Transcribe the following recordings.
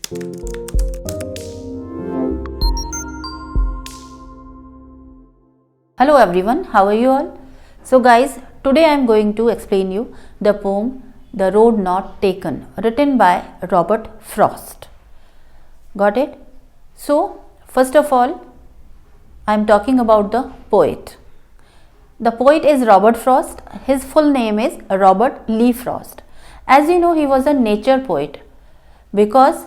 Hello everyone, how are you all? So guys, today I am going to explain you the poem The Road Not Taken, written by Robert Frost. Got it? So first of all, I am talking about the poet. The poet is Robert Frost. His full name is Robert Lee Frost. As you know, he was a nature poet because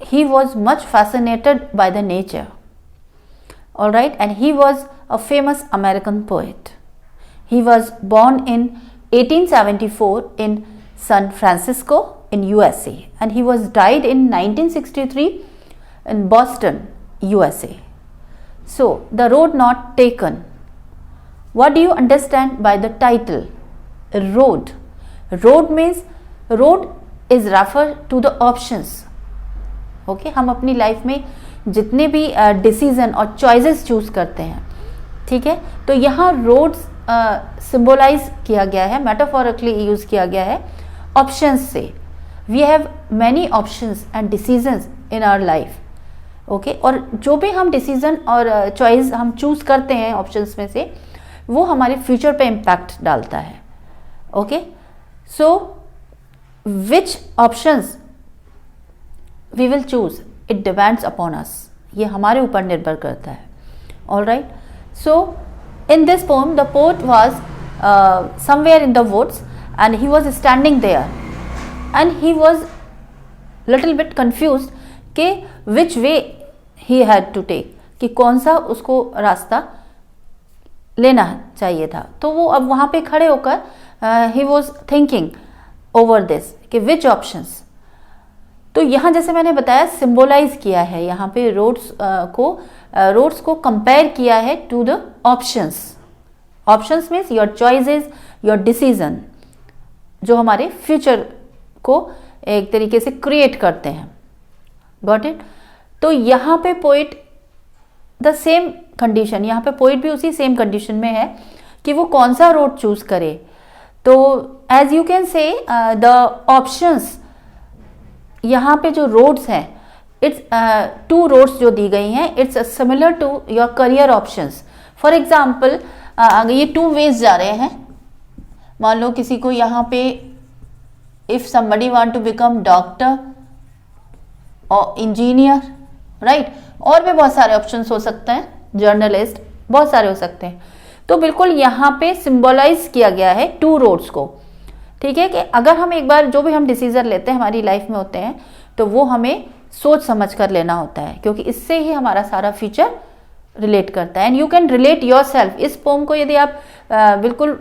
he was much fascinated by the nature. Alright, and he was a famous American poet. He was born in 1874 in San Francisco in USA, and he was died in 1963 in Boston, USA. So, The Road Not Taken. What do you understand by the title? Road. Road means, road is refer to the options. Okay, हम अपनी life में जितने भी decision और choices choose करते हैं, ठीक है, तो यहाँ रोड्स सिंबलाइज किया गया है, मेटाफोरिकली यूज किया गया है ऑप्शंस से. We have many options and decisions in our life. Okay, और जो भी हम डिसीजन और चॉइस हम चूज करते हैं ऑप्शंस में से, वो हमारे फ्यूचर पे इम्पैक्ट डालता है. Okay, so which options we will choose, it depends upon us. ये हमारे ऊपर निर्भर करता है. Alright, so in this poem the poet was somewhere in the woods and he was standing there and he was little bit confused कि which way he had to take, कि कौन सा उसको रास्ता लेना चाहिए था. तो वो अब वहाँ पे खड़े होकर he was thinking over this कि which options. तो यहाँ जैसे मैंने बताया सिंबलाइज किया है, यहाँ पे रोड्स को कंपेयर किया है to the options. Options means your choices, your decision, जो हमारे फ्यूचर को एक तरीके से क्रिएट करते हैं. Got it? तो यहाँ पे पोइट द सेम कंडीशन, यहाँ पे पोइट भी उसी सेम कंडीशन में है कि वो कौन सा रोड चूज करे. तो as you can say the options, यहाँ पे जो रोड्स हैं, इट्स टू रोड्स जो दी गई हैं, it's similar to your career options. For example, अगर ये टू वेज जा रहे हैं, मान लो किसी को यहाँ पे if somebody want to become doctor और इंजीनियर, राइट, और भी बहुत सारे ऑप्शंस हो सकते हैं, जर्नलिस्ट, बहुत सारे हो सकते हैं. तो बिल्कुल यहाँ पे सिंबलाइज किया गया है टू रोड्स को. ठीक है, कि अगर हम एक बार जो भी हम डिसीजन लेते हैं हमारी लाइफ में होते हैं, तो वो हमें सोच समझ कर लेना होता है, क्योंकि इससे ही हमारा सारा फ्यूचर रिलेट करता है. And you can relate your self. इस पोम को यदि आप बिल्कुल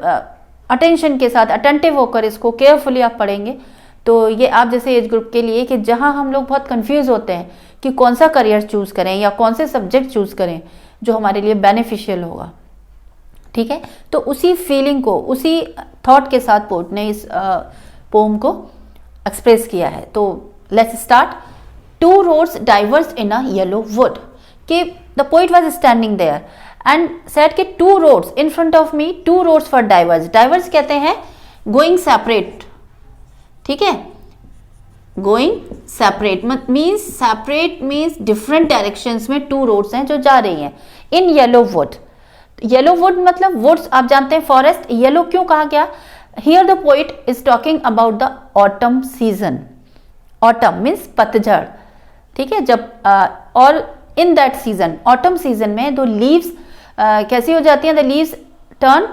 अटेंशन के साथ, अटेंटिव होकर इसको केयरफुली आप पढ़ेंगे, तो ये आप जैसे एज ग्रुप के लिए, कि जहाँ हम लोग बहुत कंफ्यूज होते हैं कि कौन सा करियर चूज करें या कौन से सब्जेक्ट चूज करें जो हमारे लिए बेनिफिशियल होगा. ठीक है, तो उसी फीलिंग को, उसी थॉट के साथ पोएट ने इस पोम को एक्सप्रेस किया है. तो let's start. Two roads diverse in a yellow wood. कि the poet was standing there and said कि two roads in front of me, two roads for diverse. Diverse कहते हैं गोइंग सेपरेट. ठीक है, going separate means, separate means different directions में two roads हैं जो जा रही हैं in yellow wood. Yellow wood मतलब वुड्स, आप जानते हैं फॉरेस्ट. येलो क्यों कहा गया? Here the poet is talking about the autumn season. Autumn means पतझड़. ठीक है, जब और in that season, autumn season में दो लीव्स कैसी हो जाती हैं, the leaves turn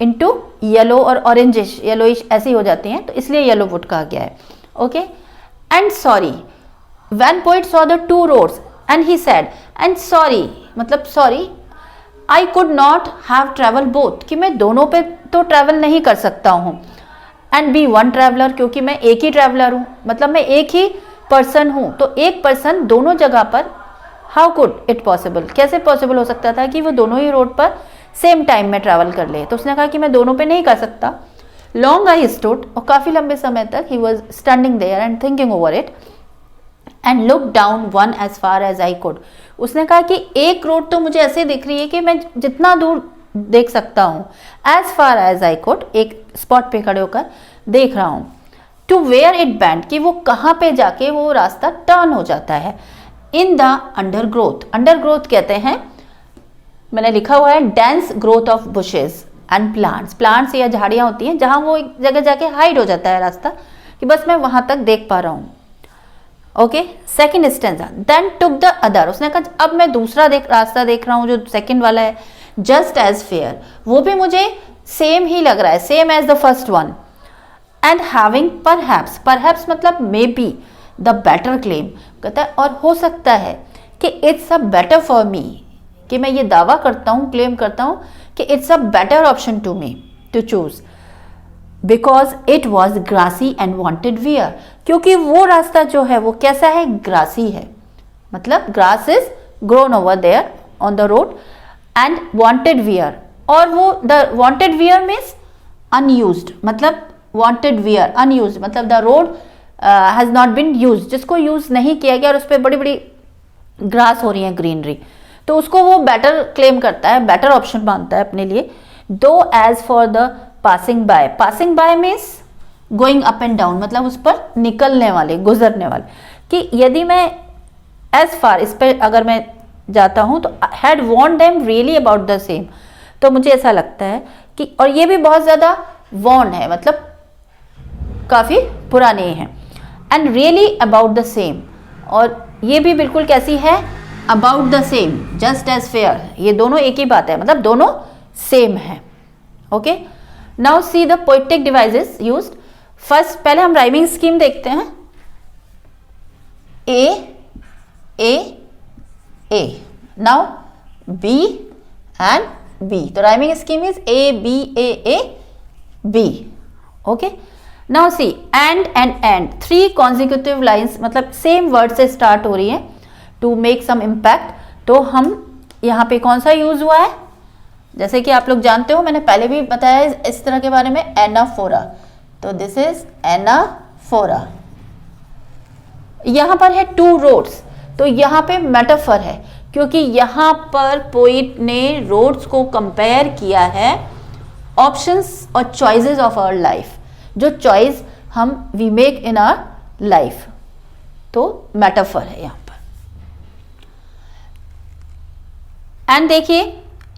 into yellow और ऑरेंजिश, येलोइश ऐसी हो जाती हैं, तो इसलिए येलो वुड कहा गया है. Okay, and sorry, when poet saw the two roads and he said, and sorry मतलब sorry, I could not have travel both, कि मैं दोनों पे तो ट्रैवल नहीं कर सकता हूँ. एंड बी वन ट्रैवलर, क्योंकि मैं एक ही ट्रैवलर हूँ, मतलब मैं एक ही पर्सन हूँ. तो एक पर्सन दोनों जगह पर, हाउ कुड इट पॉसिबल, कैसे पॉसिबल हो सकता था कि वो दोनों ही रोड पर सेम टाइम में ट्रैवल कर ले. तो उसने कहा कि मैं दोनों पे नहीं कर सकता. लॉन्ग आई स्टूड, और काफी लंबे समय तक he was standing there and thinking over it and look down one as far as I could. उसने कहा कि एक रोड तो मुझे ऐसे दिख रही है कि मैं जितना दूर देख सकता हूँ, as far as I could, एक स्पॉट पे खड़े होकर देख रहा हूँ. टू वेयर इट बैंड, कि वो कहाँ पे जाके वो रास्ता टर्न हो जाता है। इन द अंडरग्रोथ, अंडरग्रोथ कहते हैं, मैंने लिखा हुआ है dense growth of bushes and plants, plants या झाड़ियाँ होती हैं जहाँ वो एक जगह जाके हाइड हो जाता है रास्ता, कि बस मैं वहाँ तक देख पा रहा हूँ। Okay, second stanza, then took the other, उसने कहा अब मैं दूसरा रास्ता देख रहा हूँ जो सेकेंड वाला है, जस्ट एज फेयर, वो भी मुझे सेम ही लग रहा है, same as the first one. And having perhaps, perhaps मतलब may be the better claim, कहता है और हो सकता है कि it's a better for me, कि मैं ये दावा करता हूँ, क्लेम करता हूँ कि it's a better option to me to choose, because it was grassy and wanted wear, क्योंकि वो रास्ता जो है वो कैसा है, ग्रासी है, मतलब grass is grown over there on the road, and wanted wear, और वो the wanted wear means unused, मतलब वॉन्टेड वियर अनयूज्ड मतलब the road has not been use, जिसको यूज नहीं किया गया और उस पर बड़ी बड़ी ग्रास हो रही है, ग्रीनरी, तो उसको वो बेटर क्लेम करता है, बेटर ऑप्शन मानता है अपने लिए। Though as for the passing by, passing by means going up and down, मतलब उस पर निकलने वाले, गुजरने वाले, कि यदि मैं एज फार, इस पर अगर मैं जाता हूं तो had want them really about the same, तो मुझे ऐसा लगता है कि, और ये भी बहुत ज्यादा वॉन है, मतलब काफी पुराने हैं, and really about the same, और ये भी बिल्कुल कैसी है, about the same, just as fair, ये दोनों एक ही बात है, मतलब दोनों सेम है। Okay, now see the poetic devices used. First पहले हम राइमिंग स्कीम देखते हैं, A, now B and B, तो rhyming scheme is A B A B. Okay, now see and, three consecutive lines, मतलब सेम वर्ड से start हो रही है, टू मेक सम इम्पैक्ट, तो हम यहाँ पे कौन सा यूज हुआ है, जैसे कि आप लोग जानते हो, मैंने पहले भी बताया इस तरह के बारे में, एनाफोरा, तो दिस इज एनाफोरा। यहाँ पर है टू रोड्स, तो यहाँ पे मेटाफर है, क्योंकि यहाँ पर पोइट ने रोड्स को कंपेयर किया है ऑप्शंस और चॉइसेस ऑफ आवर लाइफ, जो चॉइस हम we make in our life, तो मेटाफर है यहाँ पर। एंड देखिए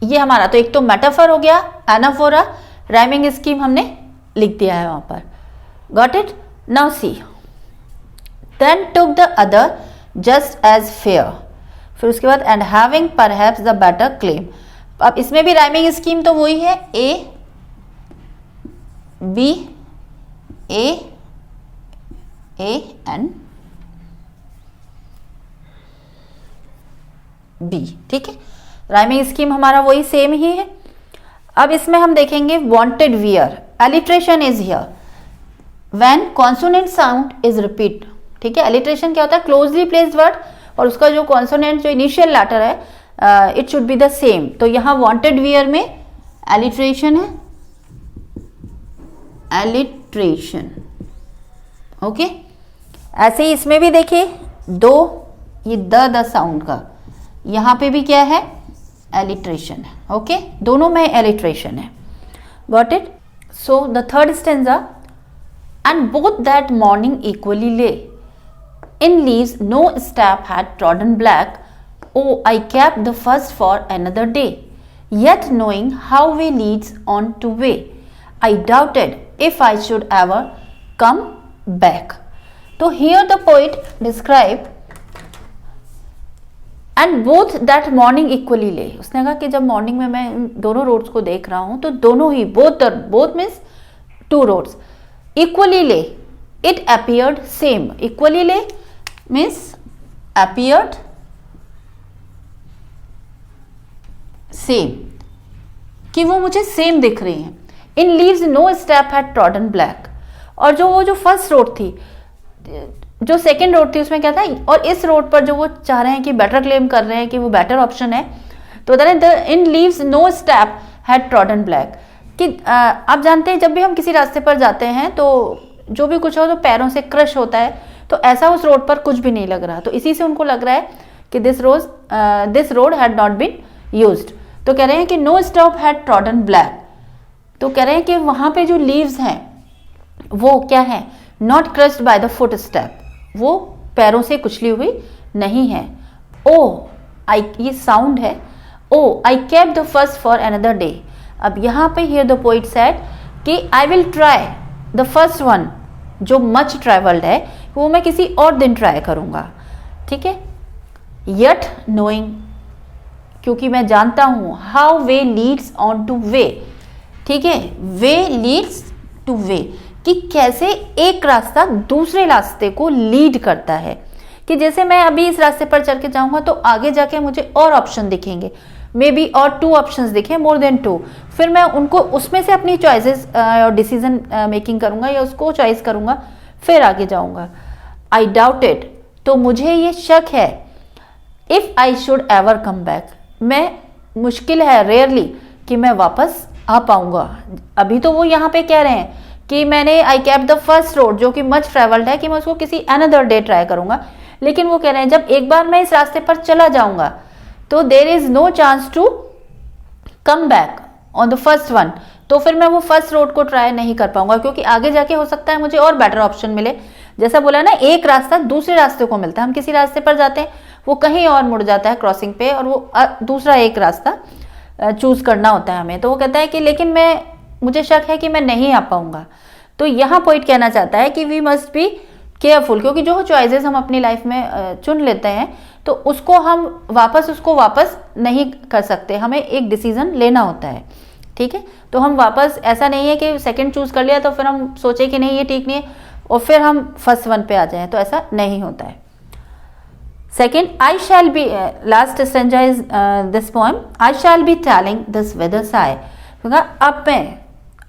ये हमारा तो एक तो मेटाफर हो गया, एनाफोरा, राइमिंग स्कीम हमने लिख दिया है वहां पर, got it. Now see, then took the other just as fair, फिर उसके बाद and having perhaps the better claim. अब इसमें भी राइमिंग स्कीम तो वही है, A B A and B, ठीक है, राइमिंग स्कीम हमारा वही सेम ही है। अब इसमें हम देखेंगे wanted wear, alliteration is here when consonant sound is repeat, ठीक है, एलिट्रेशन क्या होता है, क्लोजली प्लेस्ड वर्ड और उसका जो कॉन्सोनेंट जो इनिशियल लेटर है it should be the same, तो यहाँ वांटेड वियर में एलिट्रेशन है, एलिट्रेशन। ओके, ऐसे ही इसमें भी देखिए दो, ये द साउंड का, यहाँ पे भी क्या है, एलिट्रेशन है। ओके, दोनों में एलिट्रेशन है, got it. So the third stanza, and both that morning equally lay in leaves no step had trodden black, oh I kept the first for another day, yet knowing how way leads on to way, I doubted if I should ever come back. तो here the poet describe and both that morning equally lay, उसने कहा कि जब morning में मैं दोनों roads को देख रहा हूं तो दोनों ही both means two roads, equally lay, it appeared same, equally lay means appeared same, कि वो मुझे सेम दिख रही हैं। In leaves no step had trodden black, और जो वो फर्स्ट रोड थी, जो सेकंड रोड थी उसमें क्या था, और इस रोड पर जो वो चाह रहे हैं कि बेटर क्लेम कर रहे हैं कि वो बेटर ऑप्शन है, तो बता रहे in leaves no step had trodden black, कि आप जानते हैं जब भी हम किसी रास्ते पर जाते हैं तो जो भी कुछ हो तो पैरों से क्रश होता है, तो ऐसा उस रोड पर कुछ भी नहीं लग रहा, तो इसी से उनको लग रहा है कि this road had not been used, तो कह रहे हैं कि no stop had trodden black, तो कह रहे हैं कि वहां पे जो लीव्स हैं वो क्या है, not crossed by the foot step, वो पैरों से कुचली हुई नहीं है। ओ आई, ये साउंड है, oh I kept the first for another day. अब यहाँ पे हियर द पोइट सेड कि I will try the first one, जो मच ट्रेवल्ड है वो मैं किसी और दिन ट्राई करूँगा, ठीक है। यट नोइंग, क्योंकि मैं जानता हूँ, how way leads on to वे, ठीक है, वे लीड्स टू वे, कि कैसे एक रास्ता दूसरे रास्ते को लीड करता है, कि जैसे मैं अभी इस रास्ते पर चल के जाऊँगा तो आगे जाके मुझे और ऑप्शन दिखेंगे, मे बी और 2 ऑप्शंस दिखे, मोर देन 2, फिर मैं उनको उसमें से अपनी चॉइसेस और डिसीजन मेकिंग करूँगा या उसको चॉइस करूँगा, फिर आगे जाऊँगा। आई डाउट इट, तो मुझे ये शक है, if I should ever come back, मैं मुश्किल है, रेयरली, कि मैं वापस आ पाऊँगा। अभी तो वो यहाँ पे कह रहे हैं कि मैंने आई कैप द फर्स्ट रोड, जो कि मच ट्रेवल्ड है, कि मैं उसको किसी अनदर डे ट्राई करूँगा, लेकिन वो कह रहे हैं जब एक बार मैं इस रास्ते पर चला जाऊँगा तो there is no chance to come back on the first one, तो फिर मैं वो फर्स्ट रोड को ट्राई नहीं कर पाऊंगा, क्योंकि आगे जाके हो सकता है मुझे और बेटर ऑप्शन मिले। जैसा बोला ना, एक रास्ता दूसरे रास्ते को मिलता है, हम किसी रास्ते पर जाते हैं, वो कहीं और मुड़ जाता है क्रॉसिंग पे, और वो दूसरा एक रास्ता चूज करना होता है हमें। तो वो कहता है कि लेकिन मुझे शक है कि मैं नहीं आ पाऊंगा। तो यहाँ पॉइंट कहना चाहता है कि वी मस्ट बी केयरफुल, क्योंकि जो चॉइसेस हम अपनी लाइफ में चुन लेते हैं तो उसको वापस नहीं कर सकते, हमें एक डिसीजन लेना होता है, ठीक है। तो हम वापस, ऐसा नहीं है कि सेकंड चूज कर लिया तो फिर हम सोचे कि नहीं ये ठीक नहीं है और फिर हम फर्स्ट वन पे आ जाएं, तो ऐसा नहीं होता है। Second, I shall be, last stanza is this poem, I shall be telling this with a sigh, अब मैं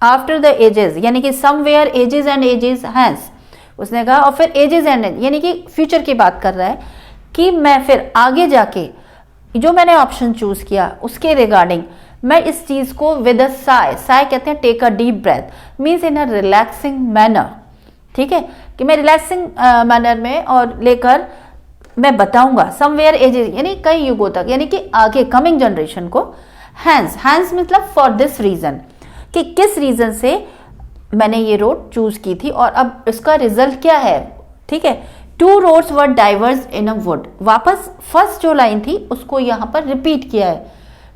आफ्टर द एजेस, यानी कि somewhere ages and ages hence, उसने कहा, और फिर एजेस एंड, यानी कि फ्यूचर की बात कर रहा है, कि मैं फिर आगे जाके जो मैंने ऑप्शन चूज किया उसके रिगार्डिंग मैं इस चीज को विद अ साई, साई कहते हैं take a deep breath, means in a relaxing manner, ठीक है, कि मैं रिलैक्सिंग मैनर में और लेकर मैं बताऊंगा, समवेयर एजेस यानी कई युगों तक, यानी कि आगे कमिंग जनरेशन को, हैंस, हैंस मतलब फॉर दिस रीजन, कि किस रीजन से मैंने ये रोड चूज की थी और अब इसका रिजल्ट क्या है, ठीक है। 2 roads were diverse in a wood, वापस फर्स्ट जो लाइन थी उसको यहाँ पर रिपीट किया है,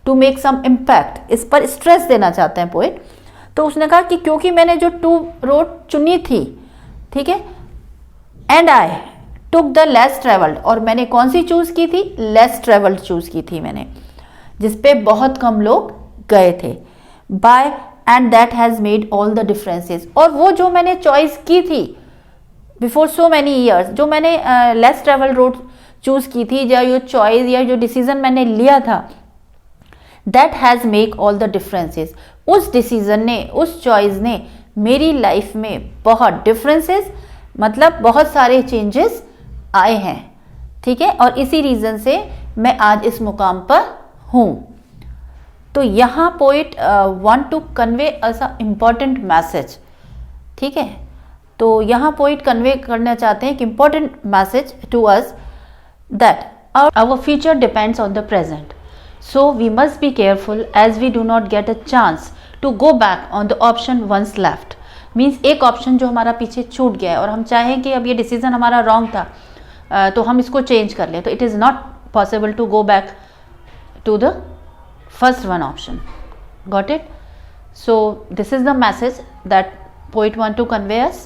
टू मेक सम इम्पैक्ट, इस पर स्ट्रेस देना चाहते हैं पोएट। तो उसने कहा कि क्योंकि मैंने जो 2 रोड चुनी थी, ठीक है, and I took the less travelled, और मैंने कौन सी चूज की थी, लेस ट्रेवल्ड चूज की थी मैंने, जिसपे बहुत कम लोग गए थे, by and that has made all the differences, और वो जो मैंने चॉइस की थी बिफोर सो मैनी ईयर्स, जो मैंने लेस ट्रेवल रोड चूज की थी, या जो चॉइस या जो डिसीजन मैंने लिया था, that has make all the differences, उस डिसीजन ने, उस चॉइस ने मेरी लाइफ में बहुत डिफरेंसेस, मतलब बहुत सारे चेंजेस आए हैं, ठीक है, और इसी रीजन से मैं आज इस मुकाम पर हूं। तो यहाँ poet want to convey a important message, ठीक है। तो यहाँ पोइट कन्वे करना चाहते हैं कि important message to us, that our future depends on the present, so we must be careful as we do not get a chance to go back on the option once left, means एक option जो हमारा पीछे छूट गया है और हम चाहें कि अब ये डिसीजन हमारा रॉन्ग था तो हम इसको चेंज कर लें, तो it is not possible to go back to the first one option. Got it? So this is the message that poet want to convey us,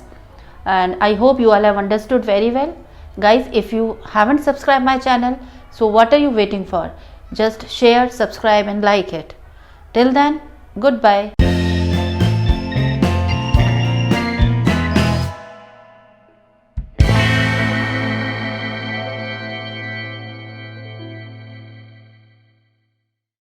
and I hope you all have understood very well. Guys, if you haven't subscribed my channel, so what are you waiting for? Just share, subscribe and like it. Till then, goodbye.